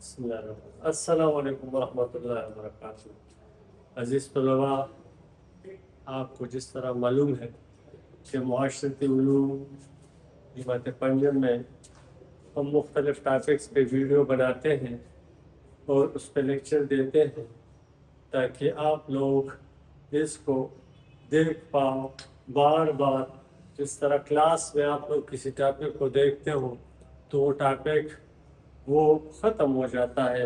بسم اللہ الرحمن الرحیم۔ السلام علیکم ورحمۃ اللہ وبرکاتہ۔ عزیز طلباء، آپ کو جس طرح معلوم ہے کہ معاشرتی علوم جامعہ پنجاب میں ہم مختلف ٹاپکس پہ ویڈیو بناتے ہیں اور اس پہ لیکچر دیتے ہیں تاکہ آپ لوگ اس کو دیکھ پاؤ بار بار۔ جس طرح کلاس میں آپ لوگ کسی ٹاپک کو دیکھتے ہو تو وہ ٹاپک وہ ختم ہو جاتا ہے،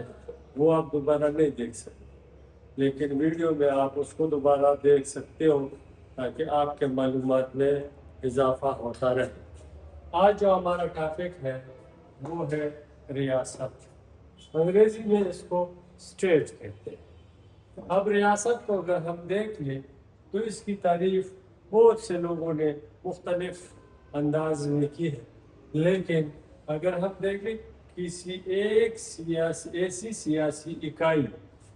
وہ آپ دوبارہ نہیں دیکھ سکتے، لیکن ویڈیو میں آپ اس کو دوبارہ دیکھ سکتے ہو تاکہ آپ کے معلومات میں اضافہ ہوتا رہے۔ آج جو ہمارا ٹاپک ہے وہ ہے ریاست، انگریزی میں اس کو اسٹیٹ کہتے ہیں۔ اب ریاست کو اگر ہم دیکھ لیں تو اس کی تعریف بہت سے لوگوں نے مختلف انداز میں کی ہے، لیکن اگر ہم دیکھیں کسی ایک ایسی سیاسی اکائی،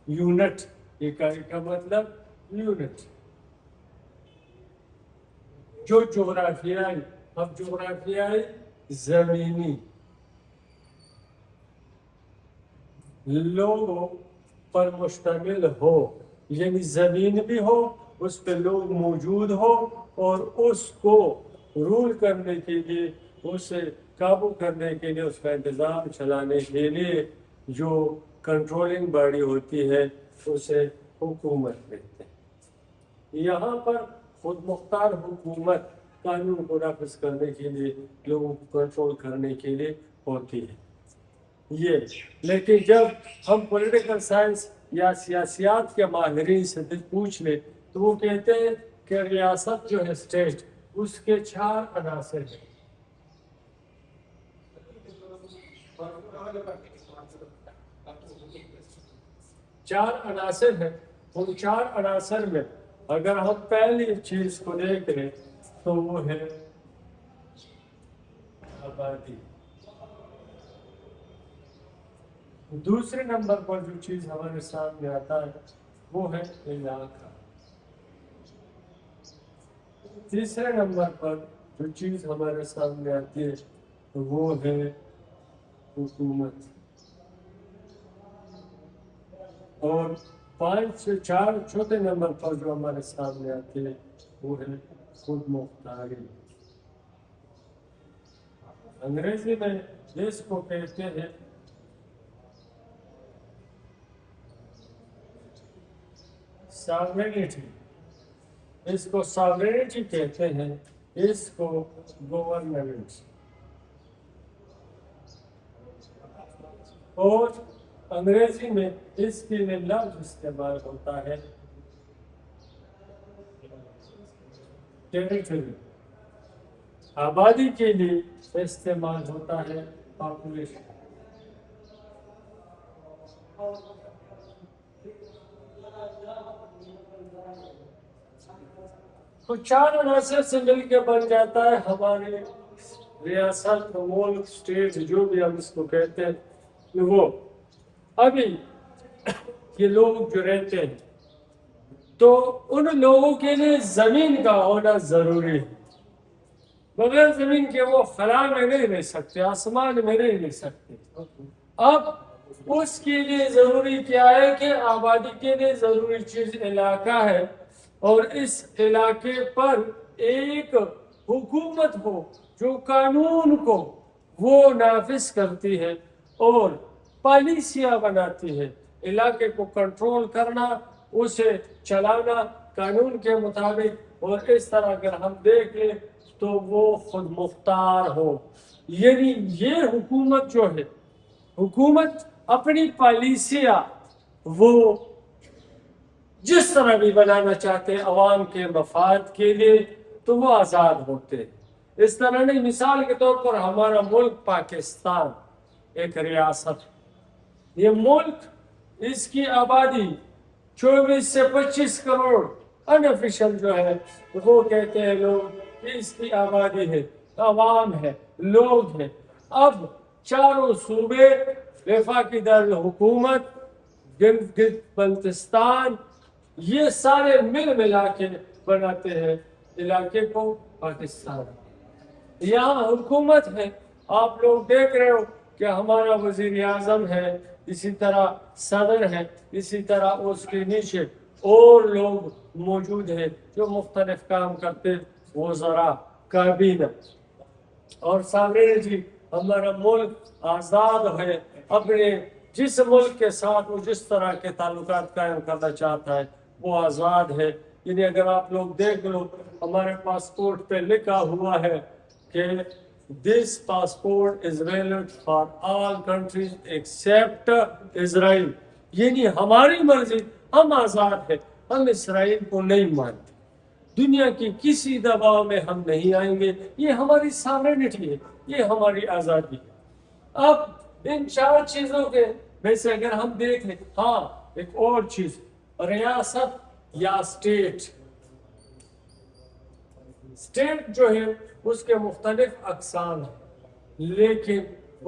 یونٹ، اکائی کا مطلب یونٹ، جو جغرافیائی، اب جغرافیائی زمینی لوگوں پر مشتمل ہو، یعنی زمین بھی ہو، اس پہ لوگ موجود ہو اور اس کو رول کرنے کے لیے، اسے قابو کرنے کے لیے، اس کا انتظام چلانے کے لیے جو کنٹرولنگ باڈی ہوتی ہے اسے حکومت کہتے ہیں۔ یہاں پر خود مختار حکومت قانون کو نافذ کرنے کے لیے، لوگوں کو کنٹرول کرنے کے لیے ہوتی ہے یہ۔ لیکن جب ہم پولیٹیکل سائنس یا سیاسیات کے ماہرین سے پوچھ لیں تو وہ کہتے ہیں کہ ریاست جو ہے اسٹیٹ، اس کے 4 عناصر ہیں۔ چار عناصر ہیں، ان 4 عناصر میں اگر ہم پہلی چیز کو دیکھ لیں تو وہ ہے آبادی۔ دوسرے نمبر پر جو چیز ہمارے سامنے آتا ہے وہ ہے علاقہ۔ تیسرے نمبر پر جو چیز ہمارے سامنے آتی ہے وہ ہے حکومت، اور 4 نمبر پر جو ہمارے سامنے آتی ہے وہ ہے خود مختاری۔ انگریزی میں اس کو کہتے ہیں ساورینٹی، اس کو ساورینٹی کہتے ہیں، اس کو گورنمنٹ، اور انگریزی میں اس کے لیے لفظ استعمال ہوتا ہے ٹیریٹری۔ آبادی کے لیے استعمال ہوتا ہے پاپولیشن۔ تو 4 عناصر سے مل کے بن جاتا ہے ہماری ریاست، ملک، اسٹیٹ، جو بھی ہم اس کو کہتے ہیں وہ۔ ابھی یہ لوگ جو رہتے ہیں تو ان لوگوں کے لیے زمین کا ہونا ضروری ہے، بغیر زمین کے وہ خلا میں نہیں رہ سکتے، آسمان میں نہیں رہ سکتے۔ اب اس کے لیے ضروری کیا ہے کہ آبادی کے لیے ضروری چیز علاقہ ہے، اور اس علاقے پر ایک حکومت ہو جو قانون کو وہ نافذ کرتی ہے اور پالیسیاں بناتی ہے، علاقے کو کنٹرول کرنا، اسے چلانا قانون کے مطابق۔ اور اس طرح اگر ہم دیکھ لیں تو وہ خود مختار ہو، یعنی یہ حکومت جو ہے، حکومت اپنی پالیسیاں وہ جس طرح بھی بنانا چاہتے ہیں عوام کے مفاد کے لیے تو وہ آزاد ہوتے ہیں۔ اس طرح نہیں، مثال کے طور پر ہمارا ملک پاکستان ایک ریاست، یہ ملک، اس کی آبادی 24 سے 25 کروڑ انافیشل جو ہے وہ کہتے ہیں لوگ کہ اس کی آبادی ہے، عوام ہے، لوگ ہیں۔ اب چاروں صوبے، وفاقی دارالحکومت، گلگت بلتستان، یہ سارے ملا کے بناتے ہیں علاقے کو پاکستان۔ یہاں حکومت ہے، آپ لوگ دیکھ رہے ہو کہ ہمارا وزیر اعظم ہے، اسی طرح صدر ہے، اسی طرح اس کے نیچے اور لوگ موجود ہیں جو مختلف کام کرتے، وزراء، کابینہ اور سامنے جی ہمارا ملک آزاد ہے، اپنے جس ملک کے ساتھ وہ جس طرح کے تعلقات قائم کرنا چاہتا ہے وہ آزاد ہے۔ یعنی اگر آپ لوگ دیکھ لو ہمارے پاسپورٹ پہ لکھا ہوا ہے کہ this passport is valid for all countries except Israel، یعنی ہماری مرضی، ہم آزاد ہیں، ہم اسرائیل کو نہیں مانتے، دنیا کی کسی دباؤ میں ہم نہیں آئیں گے، یہ ہماری ساورینٹی ہے، یہ ہماری آزادی ہے۔ اب ان چار چیزوں کے میں سے اگر ہم دیکھ لیں، ہاں ایک اور چیز، ریاست یا اسٹیٹ جو ہے اس کے مختلف اقسام ہیں، لیکن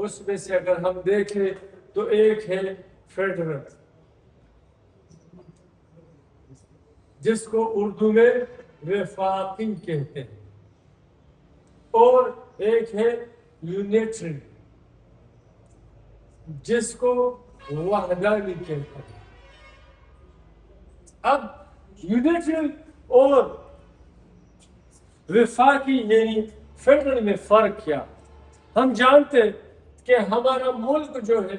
اس میں سے اگر ہم دیکھیں تو ایک ہے فیڈرل، جس کو اردو میں وفاقی کہتے ہیں، اور ایک ہے یونیٹری جس کو وحدانی کہتے ہیں۔ اب یونیٹری اور وفاقی یعنی فیڈرل میں فرق کیا؟ ہم جانتے کہ ہمارا ملک جو ہے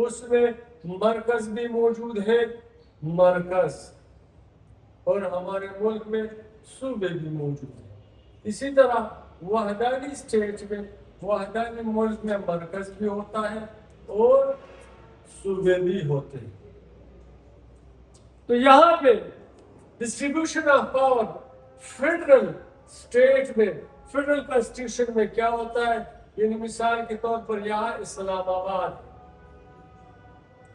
اس میں مرکز بھی موجود ہے، مرکز، اور ہمارے ملک میں صوبے بھی موجود ہیں۔ اسی طرح وحدانی اسٹیٹ میں، وحدانی ملک میں مرکز بھی ہوتا ہے اور صوبے بھی ہوتے ہیں۔ تو یہاں پہ distribution of power federal state میں، فیڈرل کانسٹیٹیوشن میں کیا ہوتا ہے؟ یعنی مثال کے طور پر یہاں اسلام آباد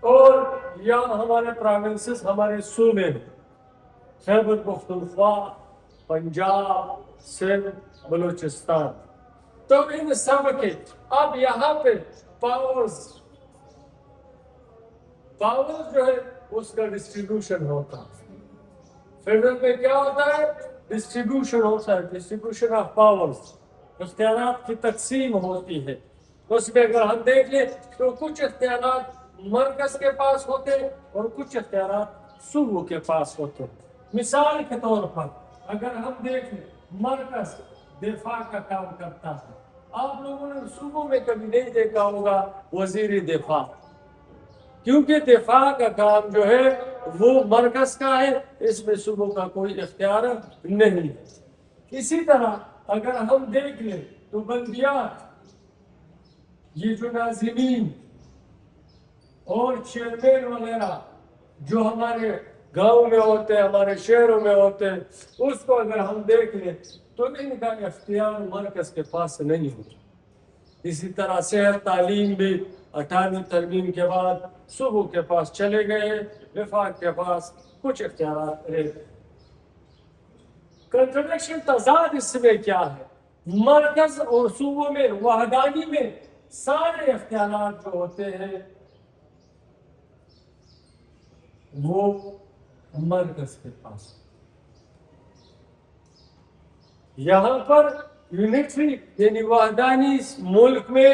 اور یہاں ہمارے پروونسز، ہمارے صوبے میں خیبر پختونخوا، پنجاب، سندھ، بلوچستان، تو ان سب کے اب یہاں پہ پاورز جو ہے اس کا ڈسٹریبیوشن ہوتا ہے۔ فیڈرل میں کیا ہوتا ہے؟ ڈسٹریبیوشن ہوتا ہے، ڈسٹریبیوشن آف پاورز، اختیارات کی تقسیم ہوتی ہے۔ اس میں اگر ہم دیکھ لیں تو کچھ اختیارات مرکز کے پاس ہوتے ہیں اور کچھ اختیارات صوبوں کے پاس ہوتے ہیں۔ مثال کے طور پر اگر ہم دیکھیں مرکز دفاع کا کام کرتا ہے، آپ لوگوں نے صوبوں میں کبھی نہیں دیکھا ہوگا وزیر دفاع، کیونکہ دفاع کا کام جو ہے وہ مرکز کا ہے، اس میں صوبوں کا کوئی اختیار نہیں ہے۔ اسی طرح اگر ہم دیکھ لیں تو بلدیات، یہ جو ناظمین اور چیئرمین وغیرہ جو ہمارے گاؤں میں ہوتے ہیں، ہمارے شہروں میں ہوتے ہیں، اس کو اگر ہم دیکھ لیں تو ان کا اختیار مرکز کے پاس نہیں ہوتا۔ اسی طرح صحت، تعلیم بھی 18ویں ترمیم کے بعد صوبوں کے پاس چلے گئے ہیں، وفاق کے پاس کچھ اختیارات رہے۔ کنٹرڈکشن، تضاد اس میں کیا ہے؟ مرکز اور صوبوں میں، وحدانی میں سارے اختیارات جو ہوتے ہیں وہ مرکز کے پاس، یہاں پر یونیٹری یعنی وحدانی ملک میں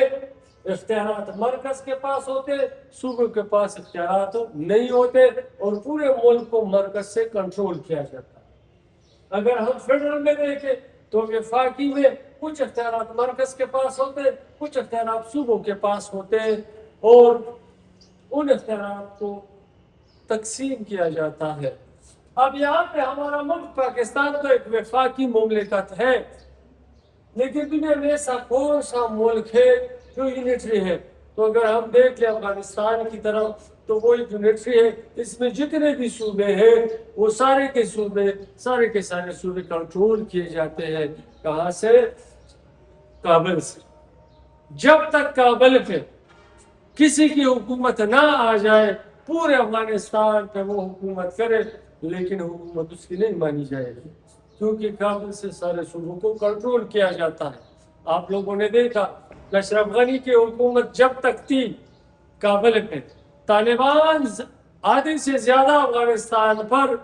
اختیارات مرکز کے پاس ہوتے، صوبوں کے پاس اختیارات نہیں ہوتے، اور پورے ملک کو مرکز سے کنٹرول کیا جاتا ہے۔ اگر ہم فیڈرل میں دیکھیں تو وفاقی میں کچھ اختیارات مرکز کے پاس ہوتے، کچھ اختیارات صوبوں کے پاس ہوتے، اور ان اختیارات کو تقسیم کیا جاتا ہے۔ اب یہاں پہ ہمارا ملک پاکستان تو ایک وفاقی مملکت ہے، لیکن دنیا میں ایسا کون سا ملک ہے جو یونیٹری ہے؟ تو اگر ہم دیکھ لیں افغانستان کی طرف تو وہ یونیٹری ہے، اس میں جتنے بھی صوبے ہیں وہ سارے کے سارے صوبے کنٹرول کیے جاتے ہیں، کہاں سے؟ کابل سے۔ جب تک کابل پہ کسی کی حکومت نہ آ جائے، پورے افغانستان پہ وہ حکومت کرے لیکن حکومت اس کی نہیں مانی جائے گی، کیونکہ کابل سے سارے صوبوں کو کنٹرول کیا جاتا ہے۔ آپ لوگوں نے دیکھا اشرف غنی کی حکومت جب تک تھی کابل پہ، طالبان آدھے سے زیادہ افغانستان پر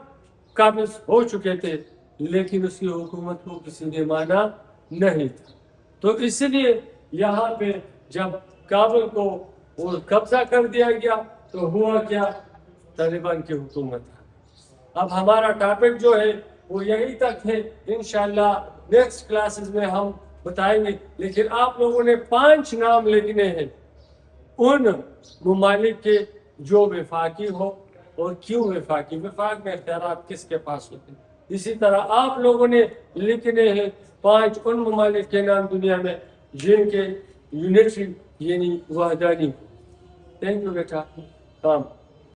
قابض ہو چکے تھے، لیکن اس کی حکومت کو کسی نے مانا نہیں تھا۔ تو اس لیے یہاں پہ جب کابل کو وہ قبضہ کر دیا گیا تو ہوا کیا؟ طالبان کی حکومت. اب ہمارا ٹاپک جو ہے وہ یہی تک ہے، انشاءاللہ نیکسٹ کلاسز میں ہم بتائیں گے. لیکن آپ لوگوں نے 5 نام لکھنے ہیں ان ممالک کے جو وفاقی ہو اور کیوں وفاقی، وفاق میں اختیارات کس کے پاس ہوتے ہیں. اسی طرح آپ لوگوں نے لکھنے ہیں 5 ان ممالک کے نام دنیا میں جن کے یونٹری یعنی وحدانی. Thank you beta.